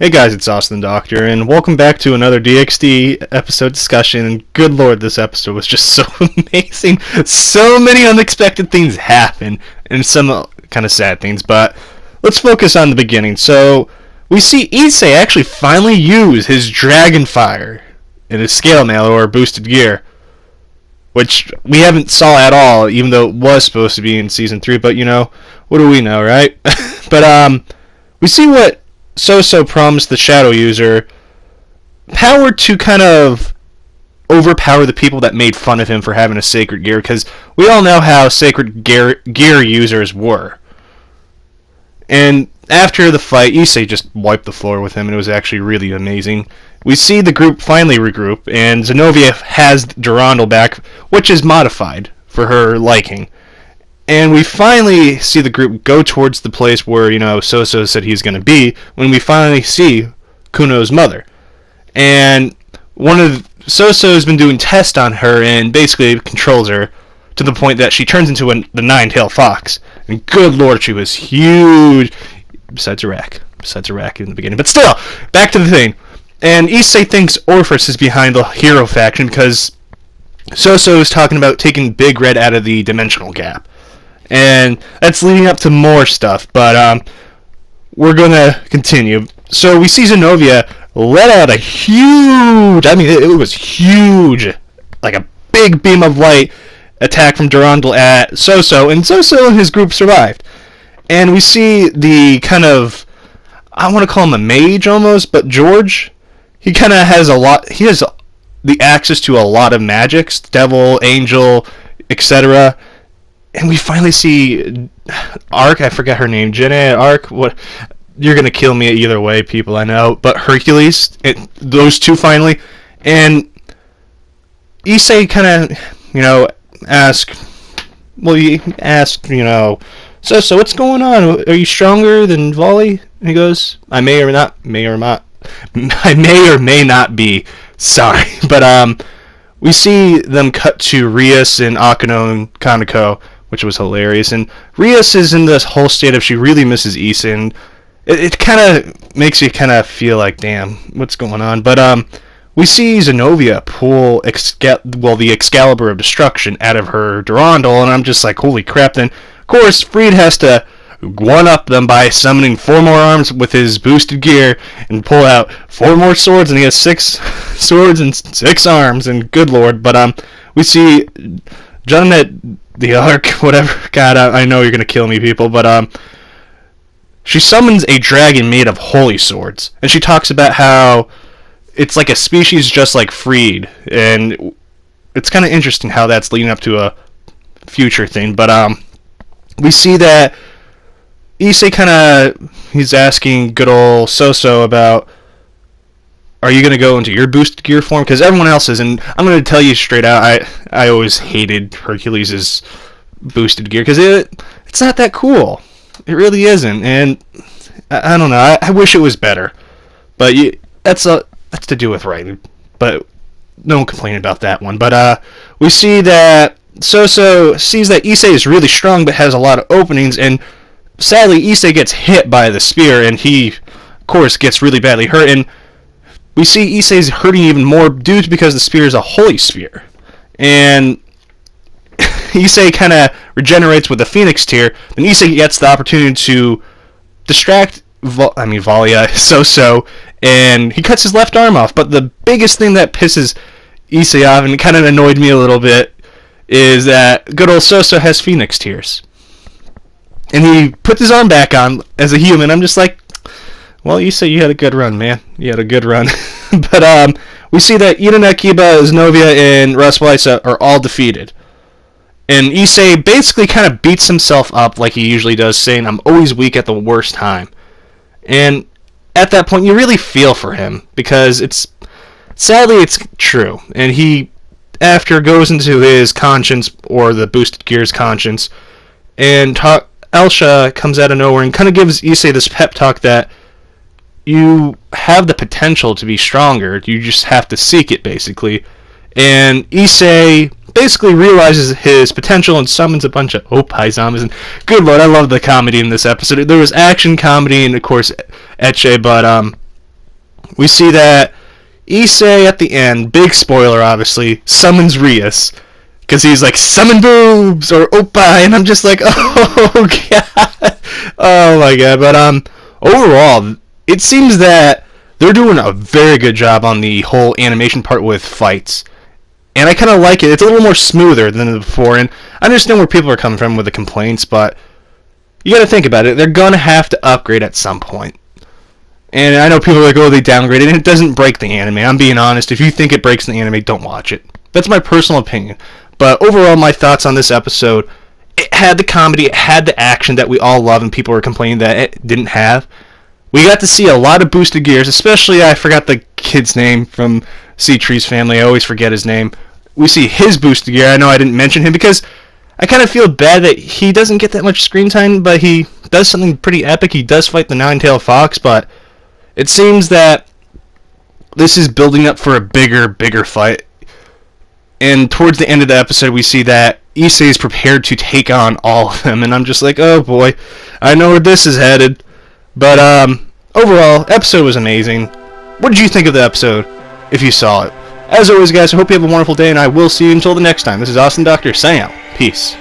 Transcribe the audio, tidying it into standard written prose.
Hey guys, it's Austin Doctor, and welcome back to another DxD episode discussion. And good lord, this episode was just so amazing. So many unexpected things happen, and some kind of sad things, but let's focus on the beginning. So, we see Issei actually finally use his Dragon Fire in his Scale Mail, or boosted gear, which we haven't saw at all, even though it was supposed to be in Season 3, but what do we know, right? But, we see what So promised the Shadow User power to kind of overpower the people that made fun of him for having a sacred gear, because we all know how sacred gear users were. And after the fight, Issei just wiped the floor with him, and it was actually really amazing. We see the group finally regroup, and Zenovia has Durandal back, which is modified for her liking. And we finally see the group go towards the place where, So said he's going to be, when we finally see Kuno's mother. And So-So's been doing tests on her and basically controls her to the point that she turns into the nine-tailed fox. And good lord, she was huge. Besides Iraq in the beginning. But still, back to the thing. And Issei thinks Orpheus is behind the hero faction because So is talking about taking Big Red out of the dimensional gap. And that's leading up to more stuff, but we're going to continue. So we see Zenovia let out a huge, it was huge, like a big beam of light attack from Durandal at So, and So and his group survived. And we see the kind of, I want to call him a mage almost, but George, he kind of has he has the access to a lot of magics, devil, angel, etc., and we finally see Ark, I forgot her name, Jenna, Ark, what, you're going to kill me either way, people, I know, but Hercules, those two finally, and Issei kind of, asked, So what's going on? Are you stronger than Volley? And he goes, I may or may not be, sorry, but, we see them cut to Rias and Akano and Kaneko, which was hilarious. And Rias is in this whole state of she really misses Issei, and it kind of makes you kind of feel like, damn, what's going on? But we see Zenovia pull the Excalibur of Destruction out of her Durandal, and I'm just like, holy crap. Then, of course, Freed has to one-up them by summoning 4 more arms with his boosted gear and pull out 4 more swords, and he has 6 swords and 6 arms, and good lord. But we see Janet the Ark, whatever, God, I know you're gonna kill me, people, but she summons a dragon made of holy swords, and she talks about how it's like a species just like Freed, and it's kind of interesting how that's leading up to a future thing. But we see that Issei he's asking good old So about, are you going to go into your boosted gear form? Because everyone else is, and I'm going to tell you straight out, I always hated Hercules' boosted gear, because it's not that cool. It really isn't, and I don't know, I wish it was better. But that's to do with writing, but don't complain about that one. But we see that So sees that Issei is really strong, but has a lot of openings, and sadly, Issei gets hit by the spear, and he, of course, gets really badly hurt, and we see Issei's hurting even more due to because the spear is a holy spear. And Issei kind of regenerates with a Phoenix Tear, then Issei gets the opportunity to distract Valia, So, and he cuts his left arm off. But the biggest thing that pisses Issei off, and it kind of annoyed me a little bit, is that good old So has Phoenix Tears. And he puts his arm back on as a human. I'm just like, well, Issei, you had a good run, man. You had a good run. But we see that Iden Akiba, Zenovia, and Raswaisa are all defeated. And Issei basically kind of beats himself up like he usually does, saying, I'm always weak at the worst time. And at that point, you really feel for him, because sadly, it's true. And he, after, goes into his conscience, or the boosted gear's conscience, and Elsha comes out of nowhere and kind of gives Issei this pep talk that you have the potential to be stronger, you just have to seek it, basically. And Issei basically realizes his potential and summons a bunch of Opie zombies. And good lord, I love the comedy in this episode. There was action, comedy, and of course, ecche, but we see that Issei at the end, big spoiler obviously, summons Rias. Because he's like, summon boobs, or oppa, and I'm just like, oh god. Oh my god. But overall, it seems that they're doing a very good job on the whole animation part with fights. And I kind of like it. It's a little more smoother than before, and I understand where people are coming from with the complaints, but you gotta think about it. They're gonna have to upgrade at some point. And I know people are like, oh, they downgraded, and it doesn't break the anime. I'm being honest. If you think it breaks the anime, don't watch it. That's my personal opinion. But overall, my thoughts on this episode, it had the comedy, it had the action that we all love and people were complaining that it didn't have. We got to see a lot of boosted gears, especially, I forgot the kid's name from C-Tree's family. I always forget his name. We see his boosted gear. I know I didn't mention him because I kind of feel bad that he doesn't get that much screen time, but he does something pretty epic. He does fight the Nine-Tailed Fox, but it seems that this is building up for a bigger fight. And towards the end of the episode, we see that Issei is prepared to take on all of them, and I'm just like, oh boy, I know where this is headed. But overall, episode was amazing. What did you think of the episode, if you saw it? As always, guys, I hope you have a wonderful day, and I will see you until the next time. This is Austin Doctor, signing out. Peace.